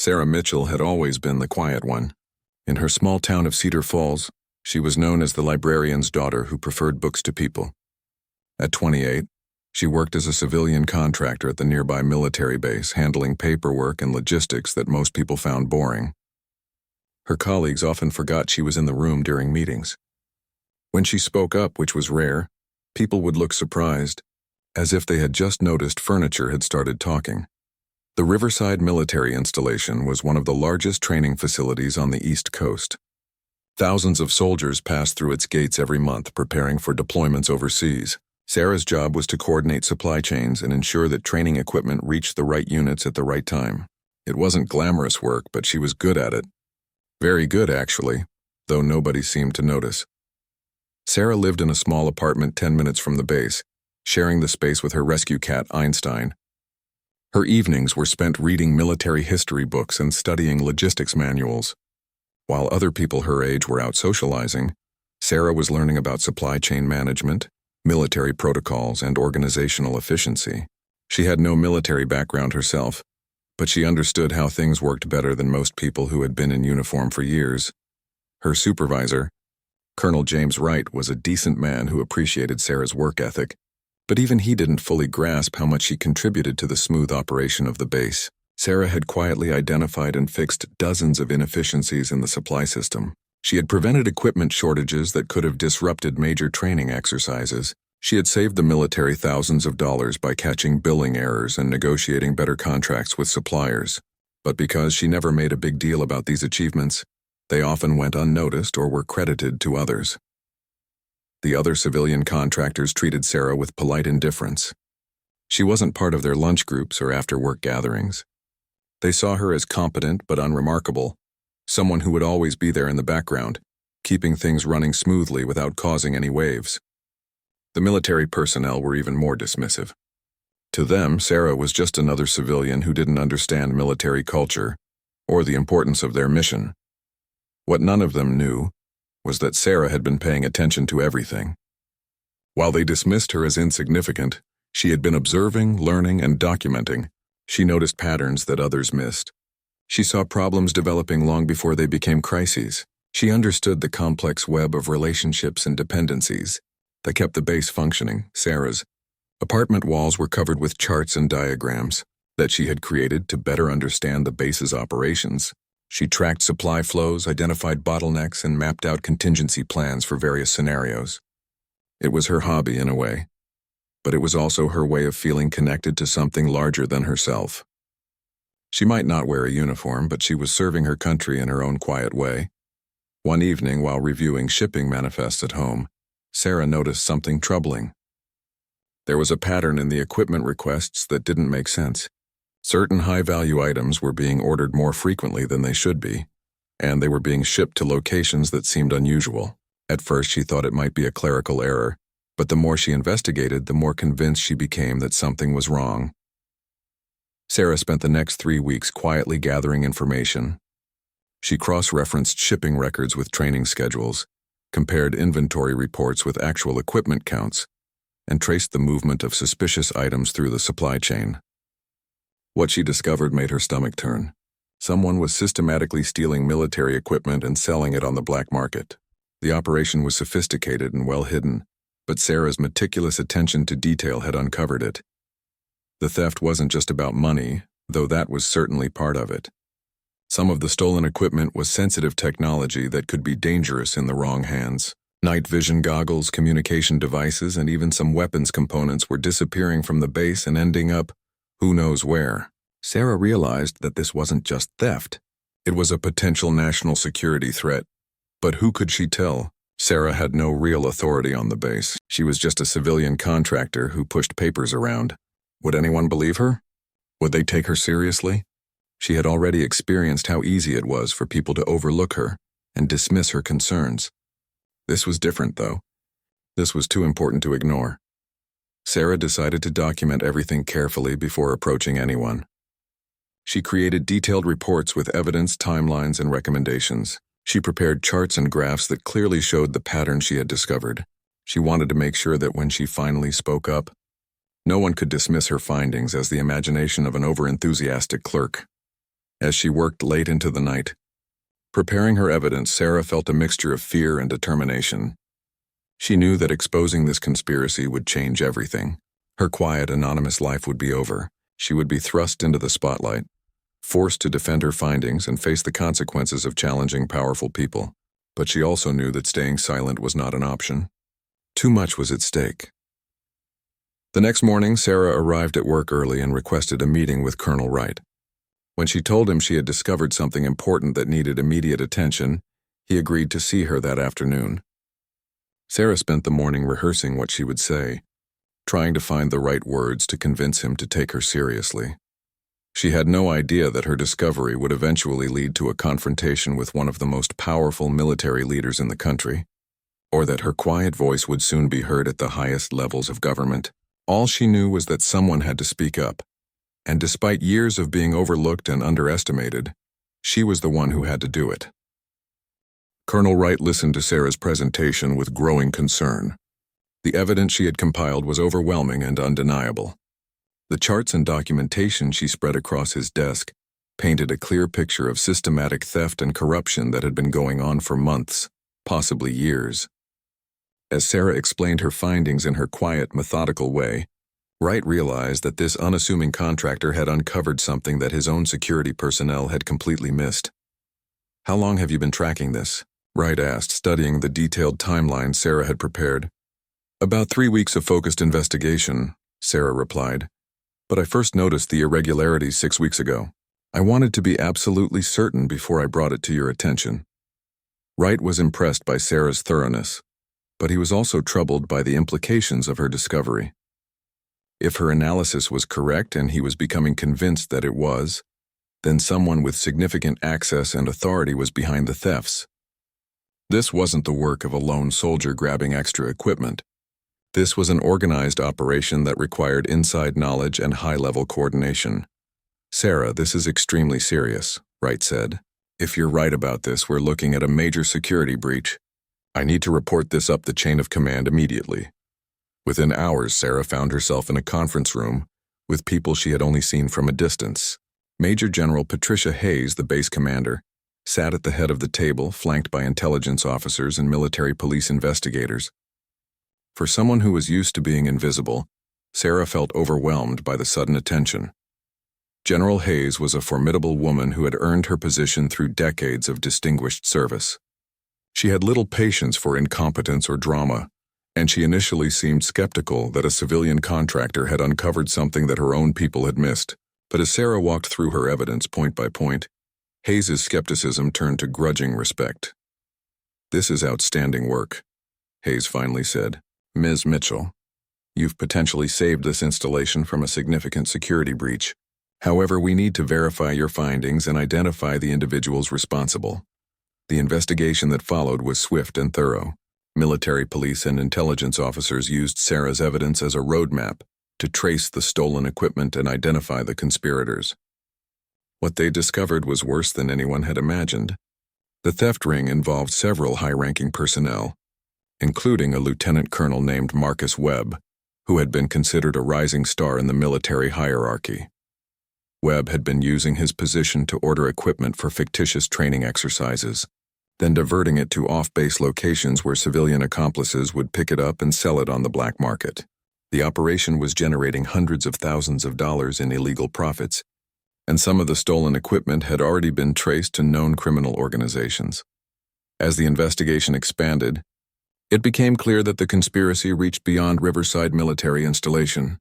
Sarah Mitchell had always been the quiet one. In her small town of Cedar Falls, she was known as the librarian's daughter who preferred books to people. At 28, she worked as a civilian contractor at the nearby military base, handling paperwork and logistics that most people found boring. Her colleagues often forgot she was in the room during meetings. When she spoke up, which was rare, people would look surprised, as if they had just noticed furniture had started talking. The Riverside Military Installation was one of the largest training facilities on the East Coast. Thousands of soldiers passed through its gates every month, preparing for deployments overseas. Sarah's job was to coordinate supply chains and ensure that training equipment reached the right units at the right time. It wasn't glamorous work, but she was good at it. Very good, actually, though nobody seemed to notice. Sarah lived in a small apartment 10 minutes from the base, sharing the space with her rescue cat, Einstein. Her evenings were spent reading military history books and studying logistics manuals. While other people her age were out socializing, Sarah was learning about supply chain management, military protocols, and organizational efficiency. She had no military background herself, but she understood how things worked better than most people who had been in uniform for years. Her supervisor, Colonel James Wright, was a decent man who appreciated Sarah's work ethic, but even he didn't fully grasp how much she contributed to the smooth operation of the base. Sarah had quietly identified and fixed dozens of inefficiencies in the supply system. She had prevented equipment shortages that could have disrupted major training exercises. She had saved the military thousands of dollars by catching billing errors and negotiating better contracts with suppliers. But because she never made a big deal about these achievements, they often went unnoticed or were credited to others. The other civilian contractors treated Sarah with polite indifference. She wasn't part of their lunch groups or after-work gatherings. They saw her as competent but unremarkable, someone who would always be there in the background, keeping things running smoothly without causing any waves. The military personnel were even more dismissive. To them, Sarah was just another civilian who didn't understand military culture or the importance of their mission. What none of them knew was that Sarah had been paying attention to everything. While they dismissed her as insignificant, she had been observing, learning, and documenting. She noticed patterns that others missed. She saw problems developing long before they became crises. She understood the complex web of relationships and dependencies that kept the base functioning. Sarah's apartment walls were covered with charts and diagrams that she had created to better understand the base's operations. She tracked supply flows, identified bottlenecks, and mapped out contingency plans for various scenarios. It was her hobby in a way, but it was also her way of feeling connected to something larger than herself. She might not wear a uniform, but she was serving her country in her own quiet way. One evening, while reviewing shipping manifests at home, Sarah noticed something troubling. There was a pattern in the equipment requests that didn't make sense. Certain high-value items were being ordered more frequently than they should be, and they were being shipped to locations that seemed unusual. At first, she thought it might be a clerical error, but the more she investigated, the more convinced she became that something was wrong. Sarah spent the next 3 weeks quietly gathering information. She cross-referenced shipping records with training schedules, compared inventory reports with actual equipment counts, and traced the movement of suspicious items through the supply chain. What she discovered made her stomach turn. Someone was systematically stealing military equipment and selling it on the black market. The operation was sophisticated and well hidden, but Sarah's meticulous attention to detail had uncovered it. The theft wasn't just about money, though that was certainly part of it. Some of the stolen equipment was sensitive technology that could be dangerous in the wrong hands. Night vision goggles, communication devices, and even some weapons components were disappearing from the base and ending up who knows where. Sarah realized that this wasn't just theft. It was a potential national security threat. But who could she tell? Sarah had no real authority on the base. She was just a civilian contractor who pushed papers around. Would anyone believe her? Would they take her seriously? She had already experienced how easy it was for people to overlook her and dismiss her concerns. This was different, though. This was too important to ignore. Sarah decided to document everything carefully before approaching anyone. She created detailed reports with evidence, timelines, and recommendations. She prepared charts and graphs that clearly showed the pattern she had discovered. She wanted to make sure that when she finally spoke up, no one could dismiss her findings as the imagination of an overenthusiastic clerk. As she worked late into the night, preparing her evidence, Sarah felt a mixture of fear and determination. She knew that exposing this conspiracy would change everything. Her quiet, anonymous life would be over. She would be thrust into the spotlight, forced to defend her findings and face the consequences of challenging powerful people. But she also knew that staying silent was not an option. Too much was at stake. The next morning, Sarah arrived at work early and requested a meeting with Colonel Wright. When she told him she had discovered something important that needed immediate attention, he agreed to see her that afternoon. Sarah spent the morning rehearsing what she would say, trying to find the right words to convince him to take her seriously. She had no idea that her discovery would eventually lead to a confrontation with one of the most powerful military leaders in the country, or that her quiet voice would soon be heard at the highest levels of government. All she knew was that someone had to speak up, and despite years of being overlooked and underestimated, she was the one who had to do it. Colonel Wright listened to Sarah's presentation with growing concern. The evidence she had compiled was overwhelming and undeniable. The charts and documentation she spread across his desk painted a clear picture of systematic theft and corruption that had been going on for months, possibly years. As Sarah explained her findings in her quiet, methodical way, Wright realized that this unassuming contractor had uncovered something that his own security personnel had completely missed. "How long have you been tracking this?" Wright asked, studying the detailed timeline Sarah had prepared. "About 3 weeks of focused investigation," Sarah replied. "But I first noticed the irregularities 6 weeks ago. I wanted to be absolutely certain before I brought it to your attention." Wright was impressed by Sarah's thoroughness, but he was also troubled by the implications of her discovery. If her analysis was correct and he was becoming convinced that it was, then someone with significant access and authority was behind the thefts. This wasn't the work of a lone soldier grabbing extra equipment. This was an organized operation that required inside knowledge and high-level coordination. "Sarah, this is extremely serious," Wright said. "If you're right about this, we're looking at a major security breach. I need to report this up the chain of command immediately." Within hours, Sarah found herself in a conference room with people she had only seen from a distance. Major General Patricia Hayes, the base commander, sat at the head of the table, flanked by intelligence officers and military police investigators. For someone who was used to being invisible, Sarah felt overwhelmed by the sudden attention. General Hayes was a formidable woman who had earned her position through decades of distinguished service. She had little patience for incompetence or drama, and she initially seemed skeptical that a civilian contractor had uncovered something that her own people had missed. But as Sarah walked through her evidence point by point, Hayes's skepticism turned to grudging respect. "This is outstanding work," Hayes finally said. "Ms. Mitchell, you've potentially saved this installation from a significant security breach. However, we need to verify your findings and identify the individuals responsible." The investigation that followed was swift and thorough. Military, police, and intelligence officers used Sarah's evidence as a roadmap to trace the stolen equipment and identify the conspirators. What they discovered was worse than anyone had imagined. The theft ring involved several high-ranking personnel, including a lieutenant colonel named Marcus Webb, who had been considered a rising star in the military hierarchy. Webb had been using his position to order equipment for fictitious training exercises, then diverting it to off-base locations where civilian accomplices would pick it up and sell it on the black market. The operation was generating hundreds of thousands of dollars in illegal profits, and some of the stolen equipment had already been traced to known criminal organizations. As the investigation expanded, it became clear that the conspiracy reached beyond Riverside military installation.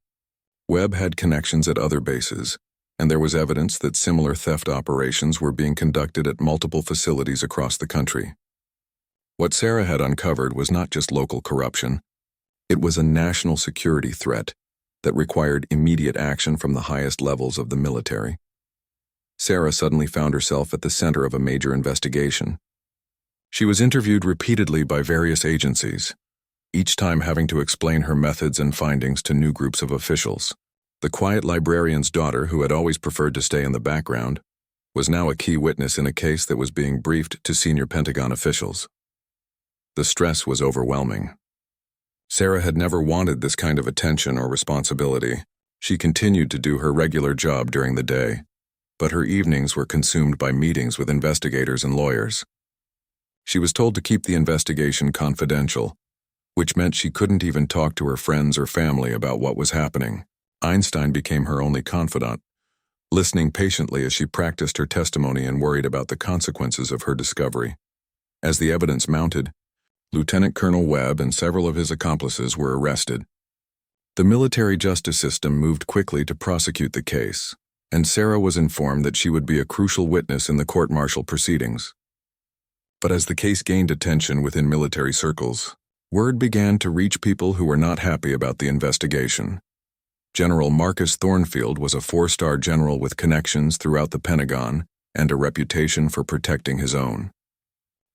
Webb had connections at other bases, and there was evidence that similar theft operations were being conducted at multiple facilities across the country. What Sarah had uncovered was not just local corruption. It was a national security threat that required immediate action from the highest levels of the military. Sarah suddenly found herself at the center of a major investigation. She was interviewed repeatedly by various agencies, each time having to explain her methods and findings to new groups of officials. The quiet librarian's daughter, who had always preferred to stay in the background, was now a key witness in a case that was being briefed to senior Pentagon officials. The stress was overwhelming. Sarah had never wanted this kind of attention or responsibility. She continued to do her regular job during the day, but her evenings were consumed by meetings with investigators and lawyers. She was told to keep the investigation confidential, which meant she couldn't even talk to her friends or family about what was happening. Einstein became her only confidant, listening patiently as she practiced her testimony and worried about the consequences of her discovery. As the evidence mounted, Lieutenant Colonel Webb and several of his accomplices were arrested. The military justice system moved quickly to prosecute the case, and Sarah was informed that she would be a crucial witness in the court-martial proceedings. But as the case gained attention within military circles, word began to reach people who were not happy about the investigation. General Marcus Thornfield was a 4-star general with connections throughout the Pentagon and a reputation for protecting his own.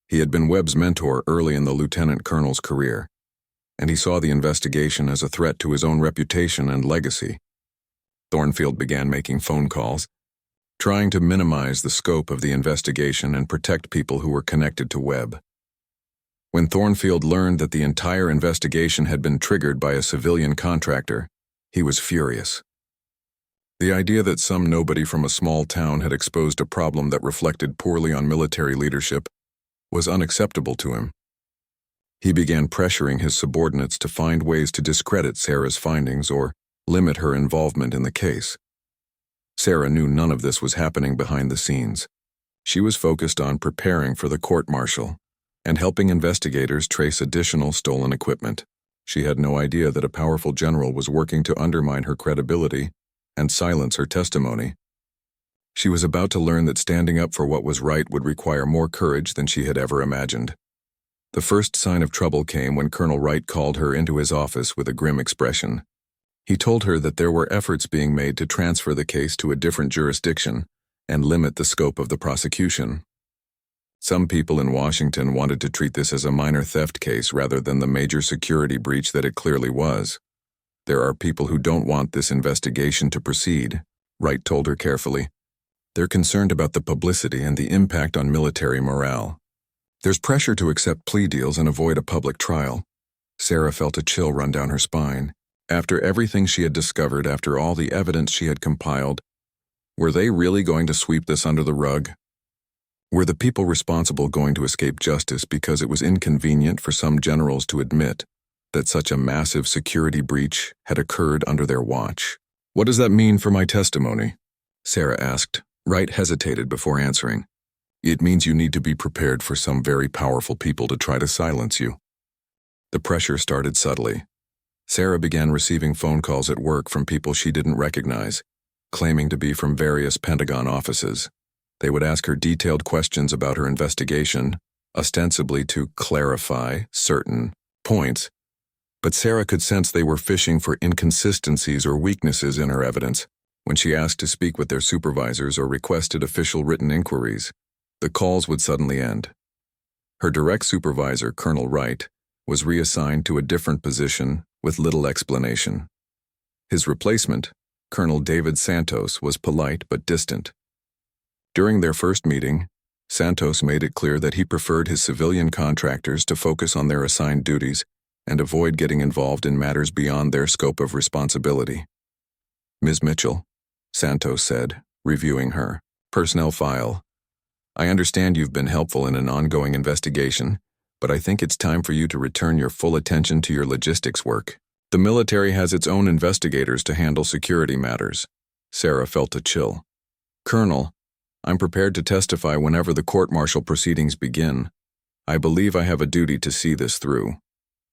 He had been Webb's mentor early in the lieutenant colonel's career, and he saw the investigation as a threat to his own reputation and legacy. Thornfield began making phone calls, trying to minimize the scope of the investigation and protect people who were connected to Webb. When Thornfield learned that the entire investigation had been triggered by a civilian contractor, he was furious. The idea that some nobody from a small town had exposed a problem that reflected poorly on military leadership was unacceptable to him. He began pressuring his subordinates to find ways to discredit Sarah's findings or limit her involvement in the case. Sarah knew none of this was happening behind the scenes. She was focused on preparing for the court-martial and helping investigators trace additional stolen equipment. She had no idea that a powerful general was working to undermine her credibility and silence her testimony. She was about to learn that standing up for what was right would require more courage than she had ever imagined. The first sign of trouble came when Colonel Wright called her into his office with a grim expression. He told her that there were efforts being made to transfer the case to a different jurisdiction and limit the scope of the prosecution. Some people in Washington wanted to treat this as a minor theft case rather than the major security breach that it clearly was. There are people who don't want this investigation to proceed, Wright told her carefully. They're concerned about the publicity and the impact on military morale. There's pressure to accept plea deals and avoid a public trial. Sarah felt a chill run down her spine. After everything she had discovered, after all the evidence she had compiled, were they really going to sweep this under the rug? Were the people responsible going to escape justice because it was inconvenient for some generals to admit that such a massive security breach had occurred under their watch? What does that mean for my testimony? Sarah asked. Wright hesitated before answering. It means you need to be prepared for some very powerful people to try to silence you. The pressure started subtly. Sarah began receiving phone calls at work from people she didn't recognize, claiming to be from various Pentagon offices. They would ask her detailed questions about her investigation, ostensibly to clarify certain points, but Sarah could sense they were fishing for inconsistencies or weaknesses in her evidence. When she asked to speak with their supervisors or requested official written inquiries, the calls would suddenly end. Her direct supervisor, Colonel Wright, was reassigned to a different position with little explanation. His replacement, Colonel David Santos, was polite but distant. During their first meeting, Santos made it clear that he preferred his civilian contractors to focus on their assigned duties and avoid getting involved in matters beyond their scope of responsibility. Ms. Mitchell, Santos said, reviewing her personnel file. I understand you've been helpful in an ongoing investigation, but I think it's time for you to return your full attention to your logistics work. The military has its own investigators to handle security matters. Sarah felt a chill. Colonel, I'm prepared to testify whenever the court-martial proceedings begin. I believe I have a duty to see this through.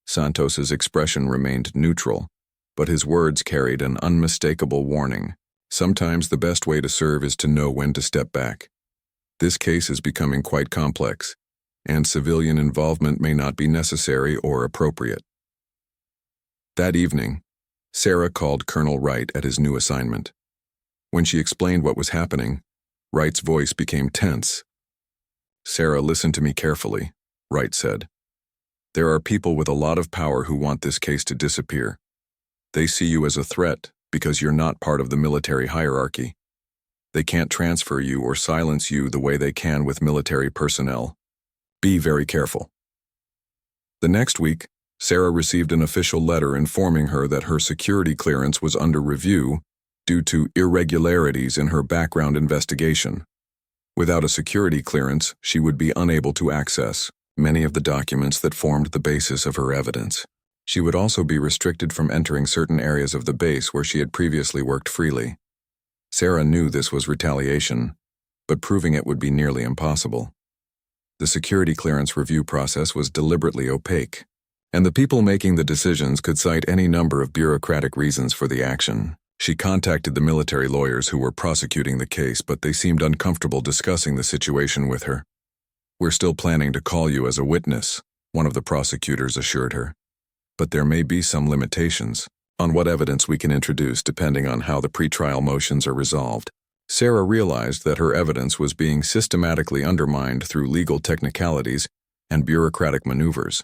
Santos's expression remained neutral, but his words carried an unmistakable warning. Sometimes the best way to serve is to know when to step back. This case is becoming quite complex, and civilian involvement may not be necessary or appropriate. That evening, Sarah called Colonel Wright at his new assignment. When she explained what was happening, Wright's voice became tense. Sarah, listen to me carefully, Wright said. There are people with a lot of power who want this case to disappear. They see you as a threat because you're not part of the military hierarchy. They can't transfer you or silence you the way they can with military personnel. Be very careful. The next week, Sarah received an official letter informing her that her security clearance was under review due to irregularities in her background investigation. Without a security clearance, she would be unable to access many of the documents that formed the basis of her evidence. She would also be restricted from entering certain areas of the base where she had previously worked freely. Sarah knew this was retaliation, but proving it would be nearly impossible. The security clearance review process was deliberately opaque, and the people making the decisions could cite any number of bureaucratic reasons for the action. She contacted the military lawyers who were prosecuting the case, but they seemed uncomfortable discussing the situation with her. "We're still planning to call you as a witness," one of the prosecutors assured her. "But there may be some limitations on what evidence we can introduce depending on how the pretrial motions are resolved." Sarah realized that her evidence was being systematically undermined through legal technicalities and bureaucratic maneuvers.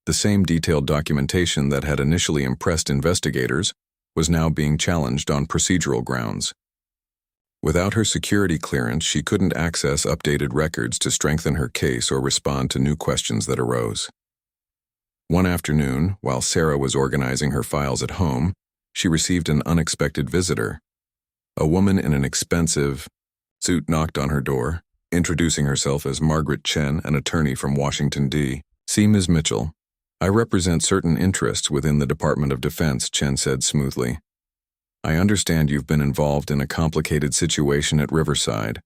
The same detailed documentation that had initially impressed investigators was now being challenged on procedural grounds. Without her security clearance, she couldn't access updated records to strengthen her case or respond to new questions that arose. One afternoon, while Sarah was organizing her files at home, she received an unexpected visitor. A woman in an expensive suit knocked on her door, introducing herself as Margaret Chen, an attorney from Washington, D.C. "Ms. Mitchell, I represent certain interests within the Department of Defense," Chen said smoothly. "I understand you've been involved in a complicated situation at Riverside.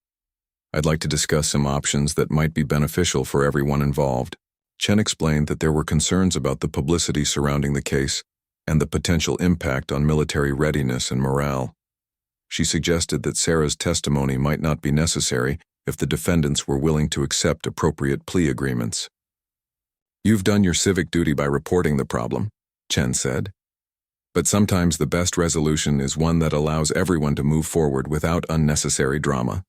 I'd like to discuss some options that might be beneficial for everyone involved." Chen explained that there were concerns about the publicity surrounding the case and the potential impact on military readiness and morale. She suggested that Sarah's testimony might not be necessary if the defendants were willing to accept appropriate plea agreements. "You've done your civic duty by reporting the problem," Chen said. "But sometimes the best resolution is one that allows everyone to move forward without unnecessary drama.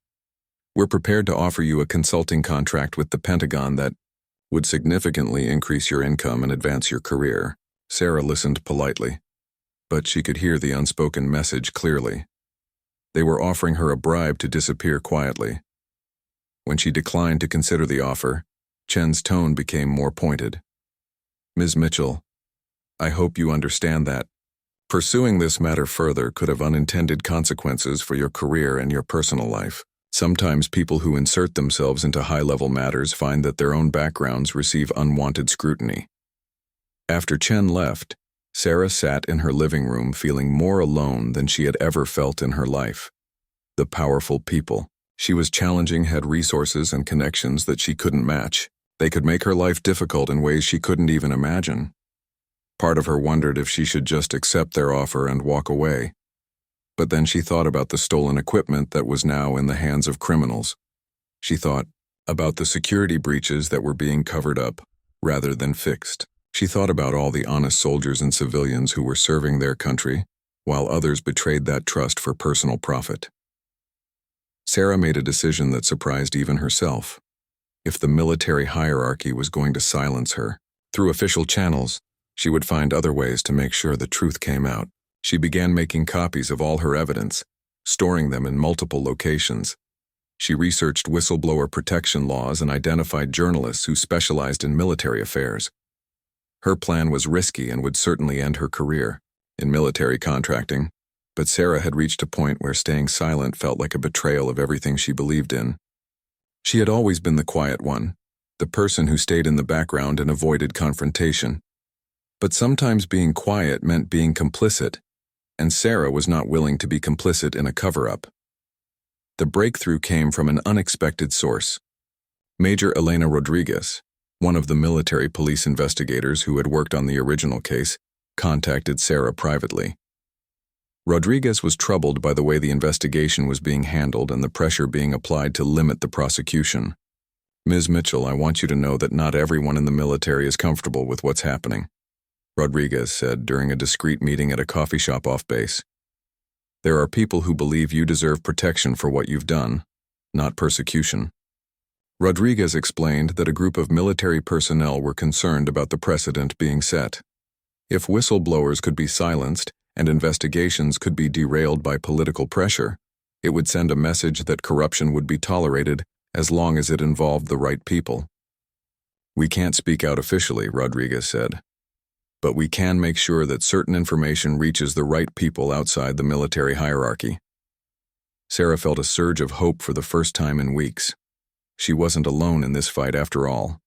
We're prepared to offer you a consulting contract with the Pentagon that would significantly increase your income and advance your career." Sarah listened politely, but she could hear the unspoken message clearly. They were offering her a bribe to disappear quietly. When she declined to consider the offer, Chen's tone became more pointed. "Ms. Mitchell, I hope you understand that pursuing this matter further could have unintended consequences for your career and your personal life. Sometimes people who insert themselves into high-level matters find that their own backgrounds receive unwanted scrutiny." After Chen left, Sarah sat in her living room feeling more alone than she had ever felt in her life. The powerful people she was challenging had resources and connections that she couldn't match. They could make her life difficult in ways she couldn't even imagine. Part of her wondered if she should just accept their offer and walk away. But then she thought about the stolen equipment that was now in the hands of criminals. She thought about the security breaches that were being covered up rather than fixed. She thought about all the honest soldiers and civilians who were serving their country, while others betrayed that trust for personal profit. Sarah made a decision that surprised even herself. If the military hierarchy was going to silence her through official channels, she would find other ways to make sure the truth came out. She began making copies of all her evidence, storing them in multiple locations. She researched whistleblower protection laws and identified journalists who specialized in military affairs. Her plan was risky and would certainly end her career in military contracting, but Sarah had reached a point where staying silent felt like a betrayal of everything she believed in. She had always been the quiet one, the person who stayed in the background and avoided confrontation. But sometimes being quiet meant being complicit, and Sarah was not willing to be complicit in a cover-up. The breakthrough came from an unexpected source. Major Elena Rodriguez, one of the military police investigators who had worked on the original case, contacted Sarah privately. Rodriguez was troubled by the way the investigation was being handled and the pressure being applied to limit the prosecution. "Ms. Mitchell, I want you to know that not everyone in the military is comfortable with what's happening," Rodriguez said during a discreet meeting at a coffee shop off base. "There are people who believe you deserve protection for what you've done, not persecution." Rodriguez explained that a group of military personnel were concerned about the precedent being set. If whistleblowers could be silenced and investigations could be derailed by political pressure, it would send a message that corruption would be tolerated as long as it involved the right people. "We can't speak out officially," Rodriguez said. but we can make sure that certain information reaches the right people outside the military hierarchy. Sarah felt a surge of hope for the first time in weeks. She wasn't alone in this fight after all.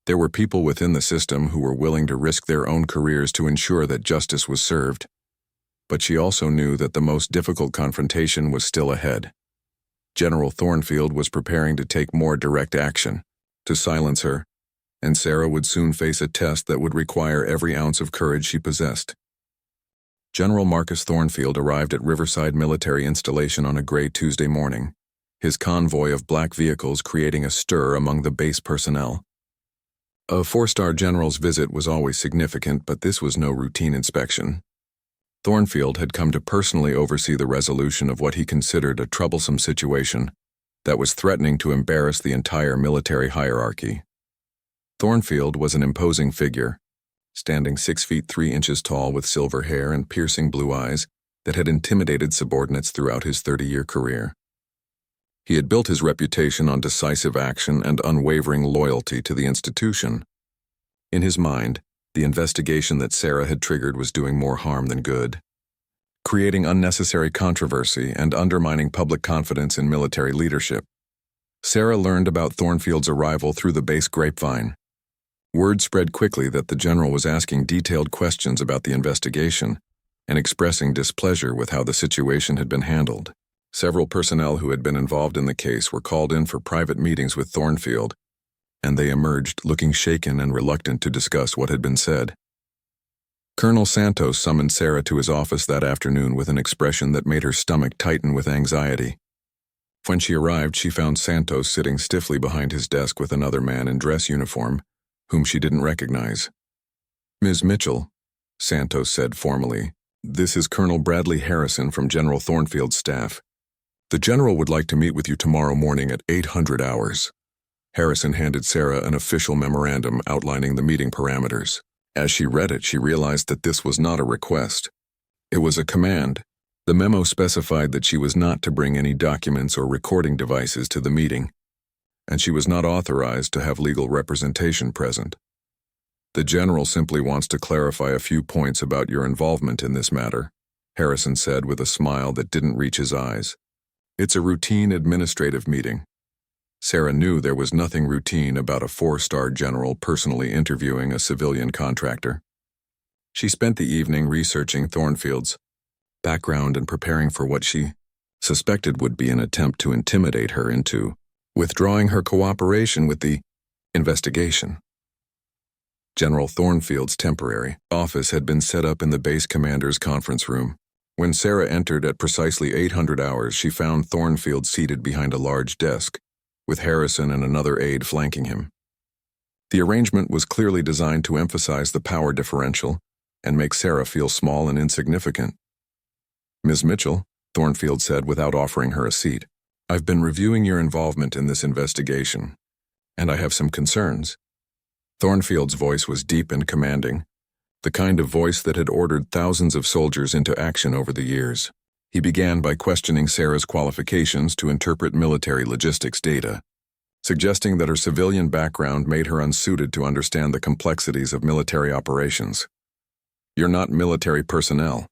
There were people within the system who were willing to risk their own careers to ensure that justice was served. But she also knew that the most difficult confrontation was still ahead. General Thornfield was preparing to take more direct action, to silence her, and Sarah would soon face a test that would require every ounce of courage she possessed. General Marcus Thornfield arrived at Riverside Military Installation on a gray Tuesday morning, his convoy of black vehicles creating a stir among the base personnel. A four-star general's visit was always significant, but this was no routine inspection. Thornfield had come to personally oversee the resolution of what he considered a troublesome situation that was threatening to embarrass the entire military hierarchy. Thornfield was an imposing figure, standing 6 feet 3 inches tall with silver hair and piercing blue eyes that had intimidated subordinates throughout his 30-year career. He had built his reputation on decisive action and unwavering loyalty to the institution. In his mind, the investigation that Sarah had triggered was doing more harm than good, creating unnecessary controversy and undermining public confidence in military leadership. Sarah learned about Thornfield's arrival through the base grapevine. Word spread quickly that the general was asking detailed questions about the investigation and expressing displeasure with how the situation had been handled. Several personnel who had been involved in the case were called in for private meetings with Thornfield, and they emerged looking shaken and reluctant to discuss what had been said. Colonel Santos summoned Sarah to his office that afternoon with an expression that made her stomach tighten with anxiety. When she arrived, she found Santos sitting stiffly behind his desk with another man in dress uniform, whom she didn't recognize. "Ms. Mitchell," Santos said formally, "this is Colonel Bradley Harrison from General Thornfield's staff. The general would like to meet with you tomorrow morning at 800 hours. Harrison handed Sarah an official memorandum outlining the meeting parameters. As she read it, she realized that this was not a request. It was a command. The memo specified that she was not to bring any documents or recording devices to the meeting, and she was not authorized to have legal representation present. The general simply wants to clarify a few points about your involvement in this matter," Harrison said with a smile that didn't reach his eyes. "It's a routine administrative meeting." Sarah knew there was nothing routine about a four-star general personally interviewing a civilian contractor. She spent the evening researching Thornfield's background and preparing for what she suspected would be an attempt to intimidate her into withdrawing her cooperation with the investigation. General Thornfield's temporary office had been set up in the base commander's conference room. When Sarah entered at precisely 800 hours, she found Thornfield seated behind a large desk, with Harrison and another aide flanking him. The arrangement was clearly designed to emphasize the power differential and make Sarah feel small and insignificant. "Ms. Mitchell," Thornfield said without offering her a seat, "I've been reviewing your involvement in this investigation, and I have some concerns." Thornfield's voice was deep and commanding, the kind of voice that had ordered thousands of soldiers into action over the years. He began by questioning Sarah's qualifications to interpret military logistics data, suggesting that her civilian background made her unsuited to understand the complexities of military operations. "You're not military personnel,"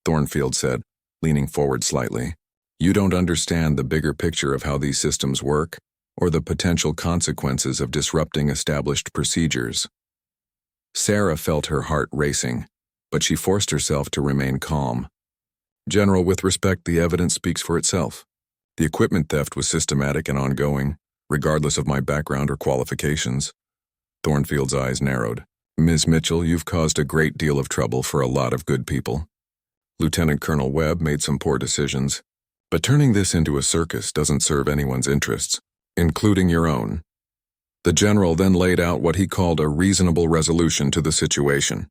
Thornfield said, leaning forward slightly. "You don't understand the bigger picture of how these systems work, or the potential consequences of disrupting established procedures." Sarah felt her heart racing, but she forced herself to remain calm. "General, with respect, the evidence speaks for itself. The equipment theft was systematic and ongoing, regardless of my background or qualifications." Thornfield's eyes narrowed. "Ms. Mitchell, you've caused a great deal of trouble for a lot of good people. Lieutenant Colonel Webb made some poor decisions, but turning this into a circus doesn't serve anyone's interests, including your own." The general then laid out what he called a reasonable resolution to the situation.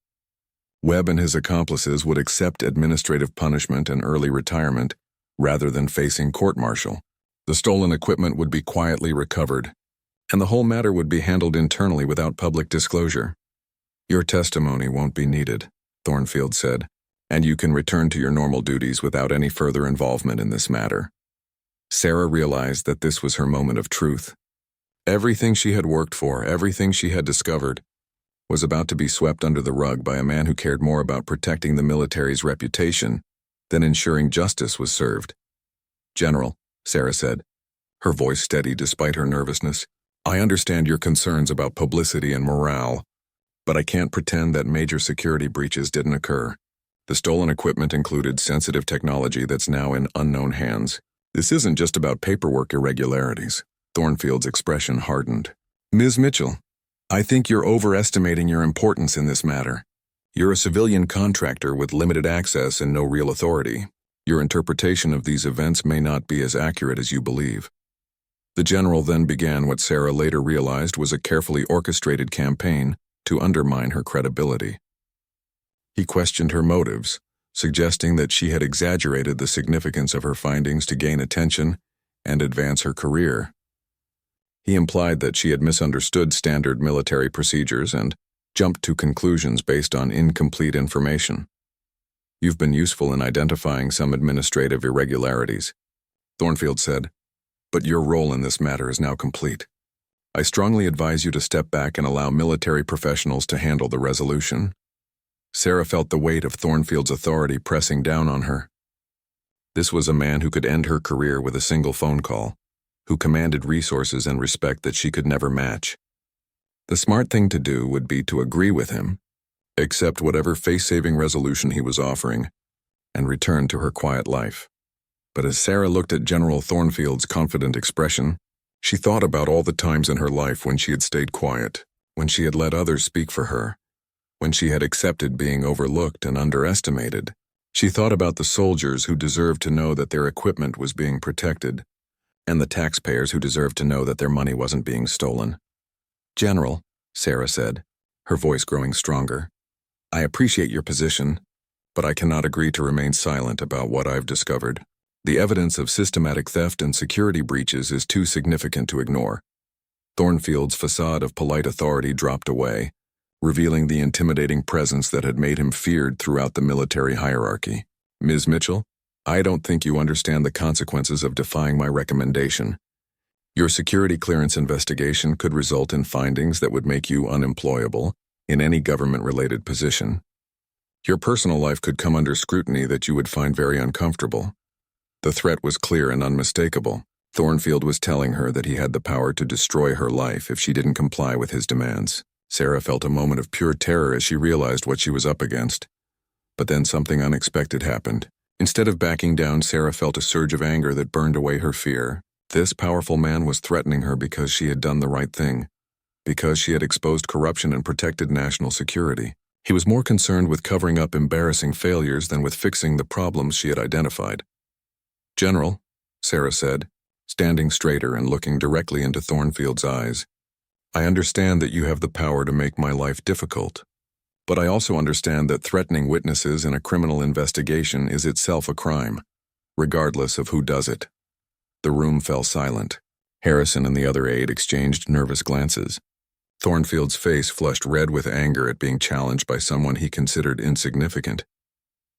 Webb and his accomplices would accept administrative punishment and early retirement rather than facing court-martial. The stolen equipment would be quietly recovered, and the whole matter would be handled internally without public disclosure. "Your testimony won't be needed," Thornfield said, "and you can return to your normal duties without any further involvement in this matter." Sarah realized that this was her moment of truth. Everything she had worked for, everything she had discovered, was about to be swept under the rug by a man who cared more about protecting the military's reputation than ensuring justice was served. "General," Sarah said, her voice steady despite her nervousness, "I understand your concerns about publicity and morale, but I can't pretend that major security breaches didn't occur. The stolen equipment included sensitive technology that's now in unknown hands. This isn't just about paperwork irregularities." Thornfield's expression hardened. "Ms. Mitchell, I think you're overestimating your importance in this matter. You're a civilian contractor with limited access and no real authority. Your interpretation of these events may not be as accurate as you believe." The general then began what Sarah later realized was a carefully orchestrated campaign to undermine her credibility. He questioned her motives, suggesting that she had exaggerated the significance of her findings to gain attention and advance her career. He implied that she had misunderstood standard military procedures and jumped to conclusions based on incomplete information. "You've been useful in identifying some administrative irregularities," Thornfield said, "but your role in this matter is now complete. I strongly advise you to step back and allow military professionals to handle the resolution." Sarah felt the weight of Thornfield's authority pressing down on her. This was a man who could end her career with a single phone call, who commanded resources and respect that she could never match. The smart thing to do would be to agree with him, accept whatever face-saving resolution he was offering, and return to her quiet life. But as Sarah looked at General Thornfield's confident expression, she thought about all the times in her life when she had stayed quiet, when she had let others speak for her, when she had accepted being overlooked and underestimated. She thought about the soldiers who deserved to know that their equipment was being protected, and the taxpayers who deserved to know that their money wasn't being stolen. "General," Sarah said, her voice growing stronger, "I appreciate your position, but I cannot agree to remain silent about what I've discovered. The evidence of systematic theft and security breaches is too significant to ignore." Thornfield's facade of polite authority dropped away, revealing the intimidating presence that had made him feared throughout the military hierarchy. "Ms. Mitchell, I don't think you understand the consequences of defying my recommendation. Your security clearance investigation could result in findings that would make you unemployable in any government-related position. Your personal life could come under scrutiny that you would find very uncomfortable." The threat was clear and unmistakable. Thornfield was telling her that he had the power to destroy her life if she didn't comply with his demands. Sarah felt a moment of pure terror as she realized what she was up against. But then something unexpected happened. Instead of backing down, Sarah felt a surge of anger that burned away her fear. This powerful man was threatening her because she had done the right thing, because she had exposed corruption and protected national security. He was more concerned with covering up embarrassing failures than with fixing the problems she had identified. "General," Sarah said, standing straighter and looking directly into Thornfield's eyes, "I understand that you have the power to make my life difficult, but I also understand that threatening witnesses in a criminal investigation is itself a crime, regardless of who does it." The room fell silent. Harrison and the other aide exchanged nervous glances. Thornfield's face flushed red with anger at being challenged by someone he considered insignificant.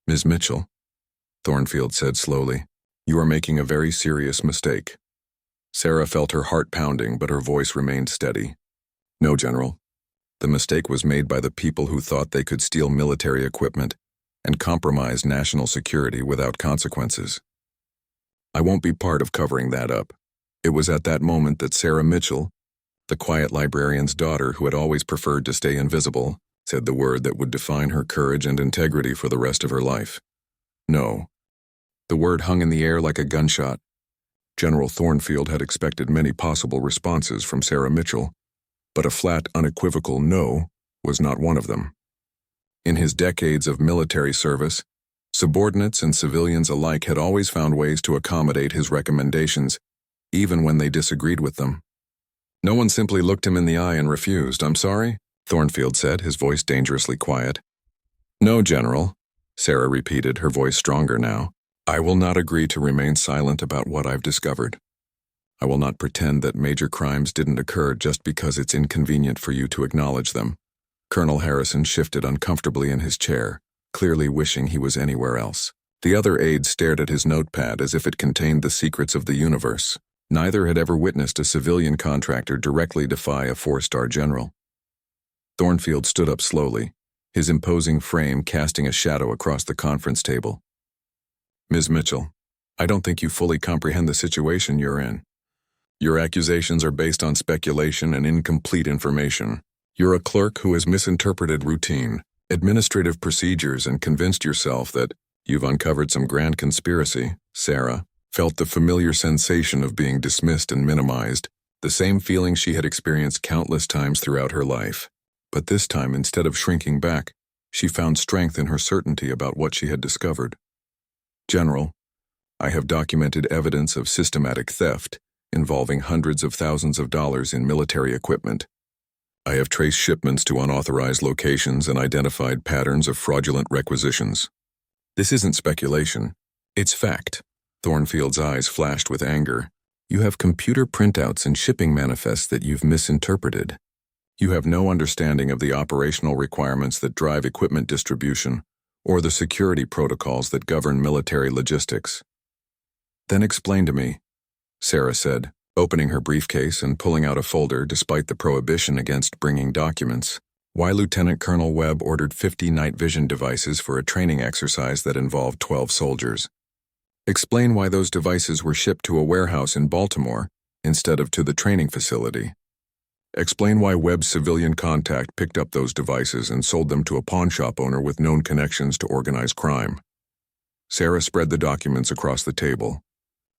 "Ms. Mitchell," Thornfield said slowly, "you are making a very serious mistake." Sarah felt her heart pounding, but her voice remained steady. "No, General. The mistake was made by the people who thought they could steal military equipment and compromise national security without consequences. I won't be part of covering that up." It was at that moment that Sarah Mitchell, the quiet librarian's daughter who had always preferred to stay invisible, said the word that would define her courage and integrity for the rest of her life. "No." The word hung in the air like a gunshot. General Thornfield had expected many possible responses from Sarah Mitchell, but a flat, unequivocal no was not one of them. In his decades of military service, subordinates and civilians alike had always found ways to accommodate his recommendations, even when they disagreed with them. No one simply looked him in the eye and refused. "I'm sorry," Thornfield said, his voice dangerously quiet. "No, General," Sarah repeated, her voice stronger now. "I will not agree to remain silent about what I've discovered. I will not pretend that major crimes didn't occur just because it's inconvenient for you to acknowledge them." Colonel Harrison shifted uncomfortably in his chair, clearly wishing he was anywhere else. The other aides stared at his notepad as if it contained the secrets of the universe. Neither had ever witnessed a civilian contractor directly defy a four-star general. Thornfield stood up slowly, his imposing frame casting a shadow across the conference table. Ms. Mitchell, I don't think you fully comprehend the situation you're in. Your accusations are based on speculation and incomplete information. You're a clerk who has misinterpreted routine, administrative procedures and convinced yourself that you've uncovered some grand conspiracy. Sarah felt the familiar sensation of being dismissed and minimized, the same feeling she had experienced countless times throughout her life. But this time, instead of shrinking back, she found strength in her certainty about what she had discovered. General, I have documented evidence of systematic theft involving hundreds of thousands of dollars in military equipment. I have traced shipments to unauthorized locations and identified patterns of fraudulent requisitions. This isn't speculation. It's fact. Thornfield's eyes flashed with anger. You have computer printouts and shipping manifests that you've misinterpreted. You have no understanding of the operational requirements that drive equipment distribution or the security protocols that govern military logistics. Then explain to me, Sarah said, opening her briefcase and pulling out a folder despite the prohibition against bringing documents, why Lieutenant Colonel Webb ordered 50 night vision devices for a training exercise that involved 12 soldiers. Explain why those devices were shipped to a warehouse in Baltimore instead of to the training facility. Explain why Webb's civilian contact picked up those devices and sold them to a pawnshop owner with known connections to organized crime. Sarah spread the documents across the table,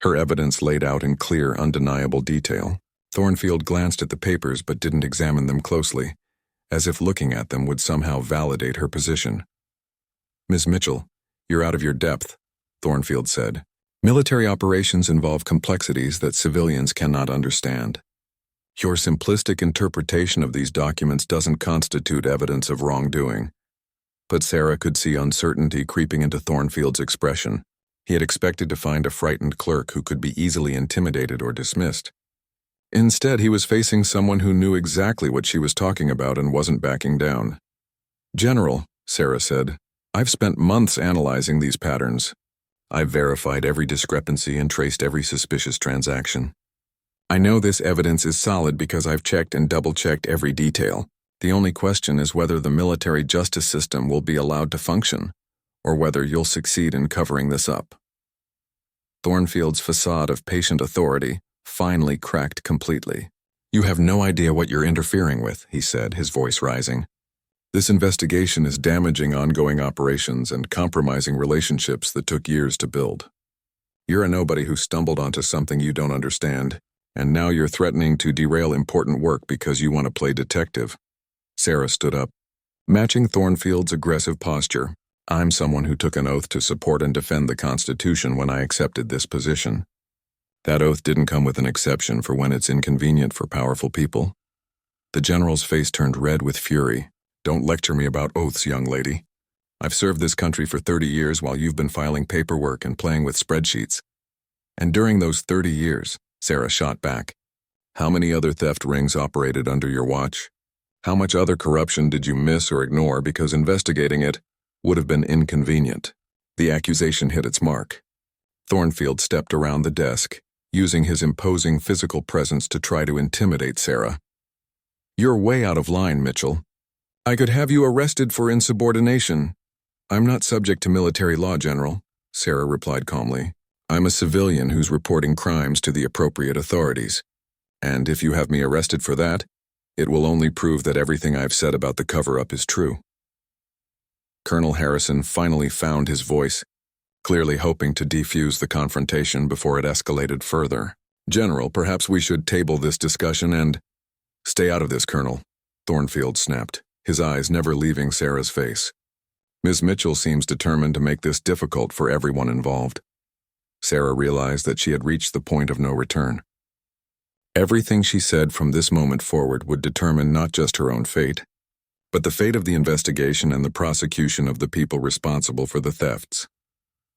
her evidence laid out in clear, undeniable detail. Thornfield glanced at the papers but didn't examine them closely, as if looking at them would somehow validate her position. Ms. Mitchell, you're out of your depth, Thornfield said. Military operations involve complexities that civilians cannot understand. Your simplistic interpretation of these documents doesn't constitute evidence of wrongdoing. But Sarah could see uncertainty creeping into Thornfield's expression. He had expected to find a frightened clerk who could be easily intimidated or dismissed. Instead, he was facing someone who knew exactly what she was talking about and wasn't backing down. General, Sarah said, I've spent months analyzing these patterns. I've verified every discrepancy and traced every suspicious transaction. I know this evidence is solid because I've checked and double-checked every detail. The only question is whether the military justice system will be allowed to function, or whether you'll succeed in covering this up. Thornfield's facade of patient authority finally cracked completely. You have no idea what you're interfering with, he said, his voice rising. This investigation is damaging ongoing operations and compromising relationships that took years to build. You're a nobody who stumbled onto something you don't understand, and now you're threatening to derail important work because you want to play detective. Sarah stood up, matching Thornfield's aggressive posture. I'm someone who took an oath to support and defend the Constitution when I accepted this position. That oath didn't come with an exception for when it's inconvenient for powerful people. The general's face turned red with fury. Don't lecture me about oaths, young lady. I've served this country for 30 years while you've been filing paperwork and playing with spreadsheets. And during those 30 years, Sarah shot back, how many other theft rings operated under your watch? How much other corruption did you miss or ignore because investigating it would have been inconvenient? The accusation hit its mark. Thornfield stepped around the desk, using his imposing physical presence to try to intimidate Sarah. You're way out of line, Mitchell. I could have you arrested for insubordination. I'm not subject to military law, General, Sarah replied calmly. I'm a civilian who's reporting crimes to the appropriate authorities. And if you have me arrested for that, it will only prove that everything I've said about the cover-up is true. Colonel Harrison finally found his voice, clearly hoping to defuse the confrontation before it escalated further. General, perhaps we should table this discussion and— Stay out of this, Colonel, Thornfield snapped, his eyes never leaving Sarah's face. Ms. Mitchell seems determined to make this difficult for everyone involved. Sarah realized that she had reached the point of no return. Everything she said from this moment forward would determine not just her own fate, but the fate of the investigation and the prosecution of the people responsible for the thefts.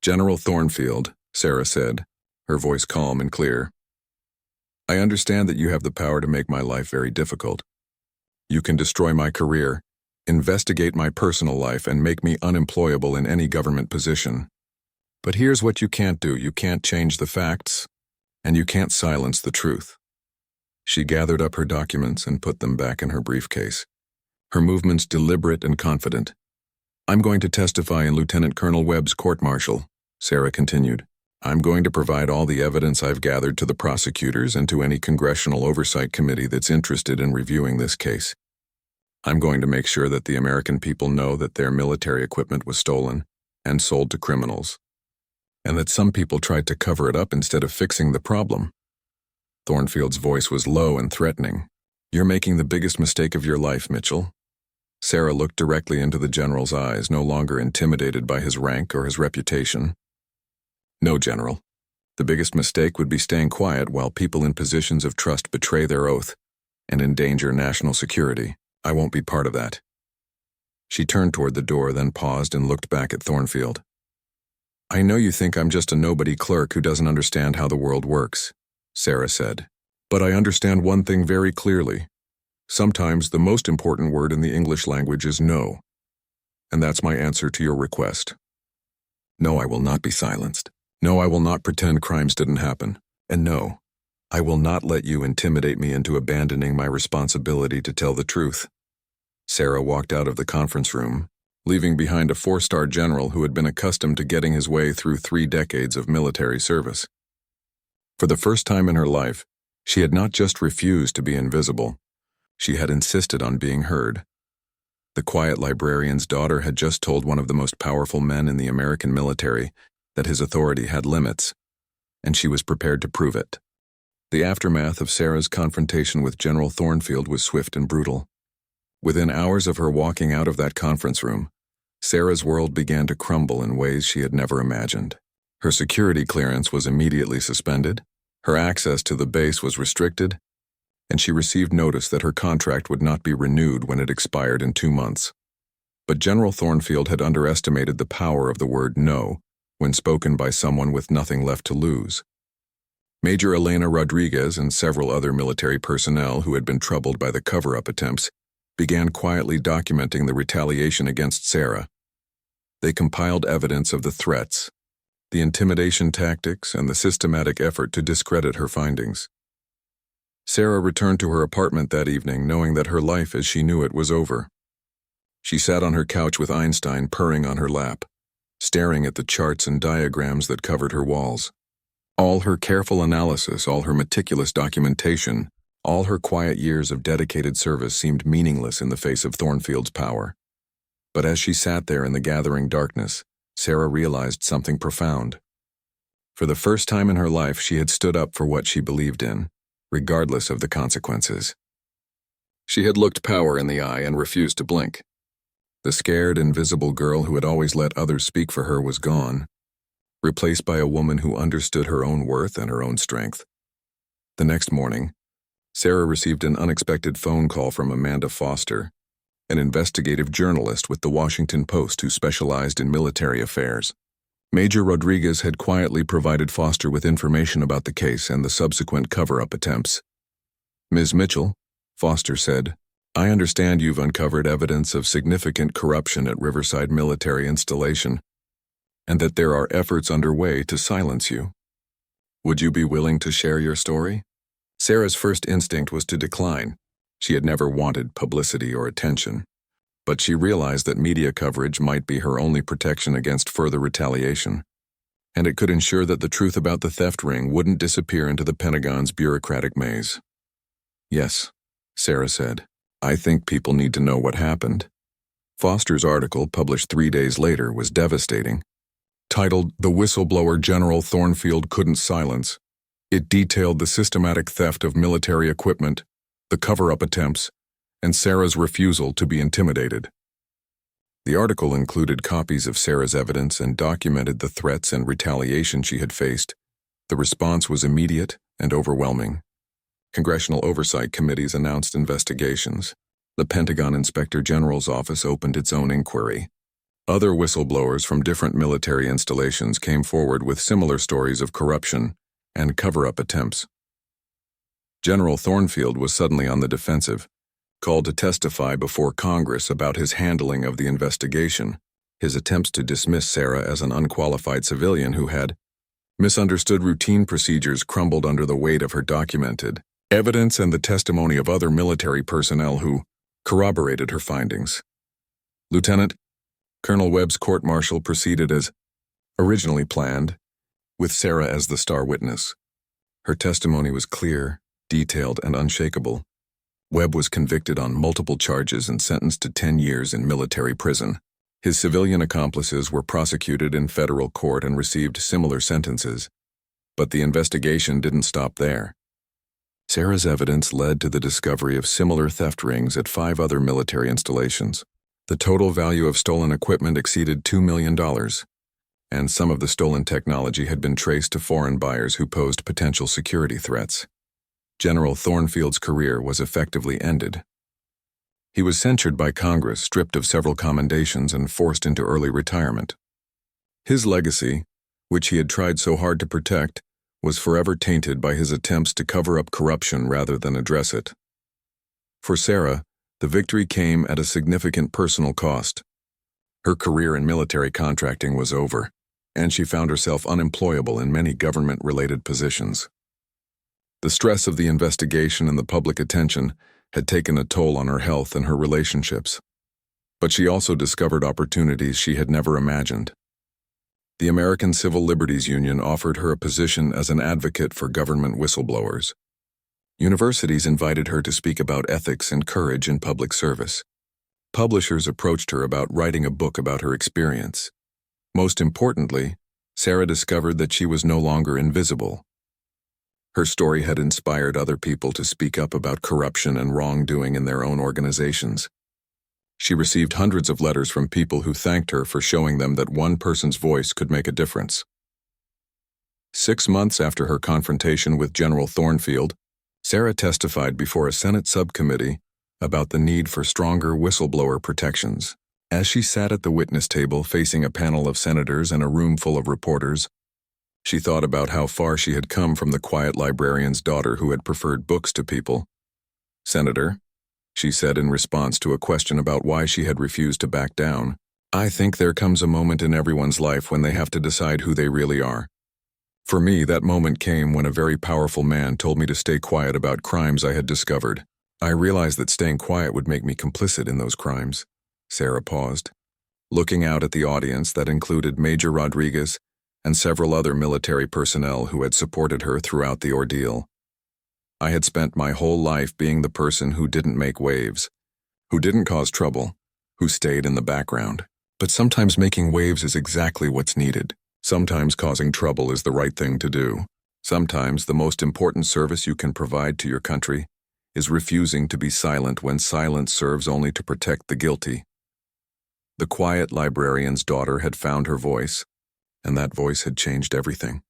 General Thornfield, Sarah said, her voice calm and clear, I understand that you have the power to make my life very difficult. You can destroy my career, investigate my personal life, and make me unemployable in any government position. But here's what you can't do. You can't change the facts, and you can't silence the truth. She gathered up her documents and put them back in her briefcase. her movements deliberate and confident. "I'm going to testify in Lieutenant Colonel Webb's court-martial," Sarah continued. "I'm going to provide all the evidence I've gathered to the prosecutors and to any congressional oversight committee that's interested in reviewing this case. I'm going to make sure that the American people know that their military equipment was stolen and sold to criminals, and that some people tried to cover it up instead of fixing the problem." Thornfield's voice was low and threatening. "You're making the biggest mistake of your life, Mitchell." Sarah looked directly into the general's eyes, no longer intimidated by his rank or his reputation. "No, General. The biggest mistake would be staying quiet while people in positions of trust betray their oath and endanger national security. I won't be part of that." She turned toward the door, then paused and looked back at Thornfield. "I know you think I'm just a nobody clerk who doesn't understand how the world works," Sarah said. "But I understand one thing very clearly. Sometimes the most important word in the English language is no. And that's my answer to your request. No, I will not be silenced. No, I will not pretend crimes didn't happen. And no, I will not let you intimidate me into abandoning my responsibility to tell the truth." Sarah walked out of the conference room, leaving behind a 4-star general who had been accustomed to getting his way through 3 decades of military service. For the first time in her life, she had not just refused to be invisible. She had insisted on being heard. The quiet librarian's daughter had just told one of the most powerful men in the American military that his authority had limits, and she was prepared to prove it. The aftermath of Sarah's confrontation with General Thornfield was swift and brutal. Within hours of her walking out of that conference room, Sarah's world began to crumble in ways she had never imagined. Her security clearance was immediately suspended, her access to the base was restricted, and she received notice that her contract would not be renewed when it expired in 2 months. But General Thornfield had underestimated the power of the word no when spoken by someone with nothing left to lose. Major Elena Rodriguez and several other military personnel who had been troubled by the cover-up attempts began quietly documenting the retaliation against Sarah. They compiled evidence of the threats, the intimidation tactics, and the systematic effort to discredit her findings. Sarah returned to her apartment that evening knowing that her life as she knew it was over. She sat on her couch with Einstein purring on her lap, staring at the charts and diagrams that covered her walls. All her careful analysis, all her meticulous documentation, all her quiet years of dedicated service seemed meaningless in the face of Thornfield's power. But as she sat there in the gathering darkness, Sarah realized something profound. For the first time in her life, she had stood up for what she believed in, regardless of the consequences. She had looked power in the eye and refused to blink. The scared, invisible girl who had always let others speak for her was gone, replaced by a woman who understood her own worth and her own strength. The next morning, Sarah received an unexpected phone call from Amanda Foster, an investigative journalist with the Washington Post who specialized in military affairs. Major Rodriguez had quietly provided Foster with information about the case and the subsequent cover-up attempts. "Ms. Mitchell," Foster said, "I understand you've uncovered evidence of significant corruption at Riverside Military Installation, and that there are efforts underway to silence you. Would you be willing to share your story?" Sarah's first instinct was to decline. She had never wanted publicity or attention, but she realized that media coverage might be her only protection against further retaliation, and it could ensure that the truth about the theft ring wouldn't disappear into the Pentagon's bureaucratic maze. "Yes," Sarah said, "I think people need to know what happened." Foster's article, published 3 days later, was devastating. Titled "The Whistleblower General Thornfield Couldn't Silence," it detailed the systematic theft of military equipment, the cover-up attempts, and Sarah's refusal to be intimidated. The article included copies of Sarah's evidence and documented the threats and retaliation she had faced. The response was immediate and overwhelming. Congressional oversight committees announced investigations. The Pentagon Inspector General's office opened its own inquiry. Other whistleblowers from different military installations came forward with similar stories of corruption and cover-up attempts. General Thornfield was suddenly on the defensive, called to testify before Congress about his handling of the investigation, his attempts to dismiss Sarah as an unqualified civilian who had misunderstood routine procedures crumbled under the weight of her documented evidence and the testimony of other military personnel who corroborated her findings. Lieutenant, Colonel Webb's court-martial proceeded as originally planned, with Sarah as the star witness. Her testimony was clear, detailed, and unshakable. Webb was convicted on multiple charges and sentenced to 10 years in military prison. His civilian accomplices were prosecuted in federal court and received similar sentences. But the investigation didn't stop there. Sarah's evidence led to the discovery of similar theft rings at 5 other military installations. The total value of stolen equipment exceeded $2 million, and some of the stolen technology had been traced to foreign buyers who posed potential security threats. General Thornfield's career was effectively ended. He was censured by Congress, stripped of several commendations, and forced into early retirement. His legacy, which he had tried so hard to protect, was forever tainted by his attempts to cover up corruption rather than address it. For Sarah, the victory came at a significant personal cost. Her career in military contracting was over, and she found herself unemployable in many government-related positions. The stress of the investigation and the public attention had taken a toll on her health and her relationships. But she also discovered opportunities she had never imagined. The American Civil Liberties Union offered her a position as an advocate for government whistleblowers. Universities invited her to speak about ethics and courage in public service. Publishers approached her about writing a book about her experience. Most importantly, Sarah discovered that she was no longer invisible. Her story had inspired other people to speak up about corruption and wrongdoing in their own organizations. She received hundreds of letters from people who thanked her for showing them that one person's voice could make a difference. 6 months after her confrontation with General Thornfield, Sarah testified before a Senate subcommittee about the need for stronger whistleblower protections. As she sat at the witness table facing a panel of senators and a room full of reporters, she thought about how far she had come from the quiet librarian's daughter who had preferred books to people. "Senator," she said in response to a question about why she had refused to back down, "I think there comes a moment in everyone's life when they have to decide who they really are. For me, that moment came when a very powerful man told me to stay quiet about crimes I had discovered. I realized that staying quiet would make me complicit in those crimes." Sarah paused, looking out at the audience that included Major Rodriguez and several other military personnel who had supported her throughout the ordeal. "I had spent my whole life being the person who didn't make waves, who didn't cause trouble, who stayed in the background. But sometimes making waves is exactly what's needed. Sometimes causing trouble is the right thing to do. Sometimes the most important service you can provide to your country is refusing to be silent when silence serves only to protect the guilty." The quiet librarian's daughter had found her voice, and that voice had changed everything.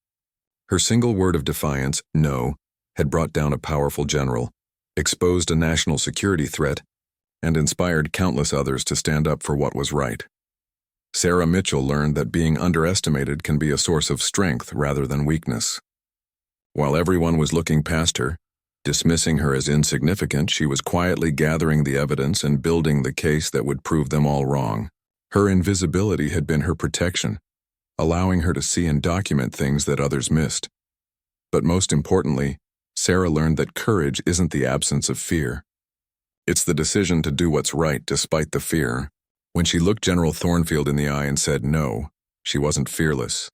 Her single word of defiance, "No," had brought down a powerful general, exposed a national security threat, and inspired countless others to stand up for what was right. Sarah Mitchell learned that being underestimated can be a source of strength rather than weakness. While everyone was looking past her, dismissing her as insignificant, she was quietly gathering the evidence and building the case that would prove them all wrong. Her invisibility had been her protection, allowing her to see and document things that others missed. But most importantly, Sarah learned that courage isn't the absence of fear. It's the decision to do what's right despite the fear. When she looked General Thornfield in the eye and said no, she wasn't fearless.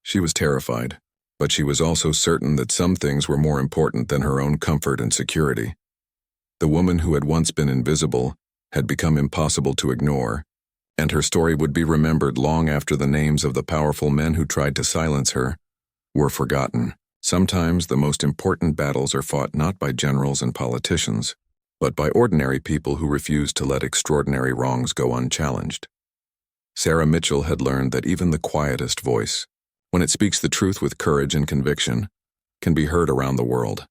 She was terrified, but she was also certain that some things were more important than her own comfort and security. The woman who had once been invisible had become impossible to ignore, and her story would be remembered long after the names of the powerful men who tried to silence her were forgotten. Sometimes the most important battles are fought not by generals and politicians, but by ordinary people who refuse to let extraordinary wrongs go unchallenged. Sarah Mitchell had learned that even the quietest voice, when it speaks the truth with courage and conviction, can be heard around the world.